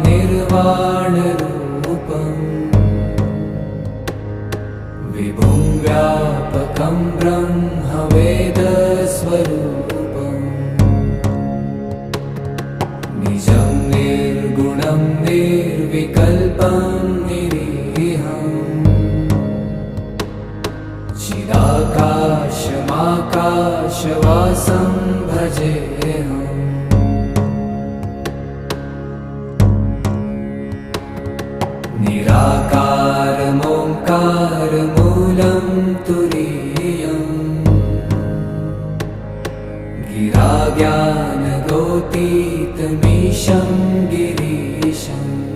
निर्वाणरूपम् विभुं व्यापकं ब्रह्मवेदस्वरूपम् निजं निर्गुणं निर्विकल्पं निरीहम् चिदाकाशमाकाशवासं भजेऽहम् निराकारमोङ्कारमूलं तुरीयम् गिराज्ञानगोतीतमीशं गिरीशम्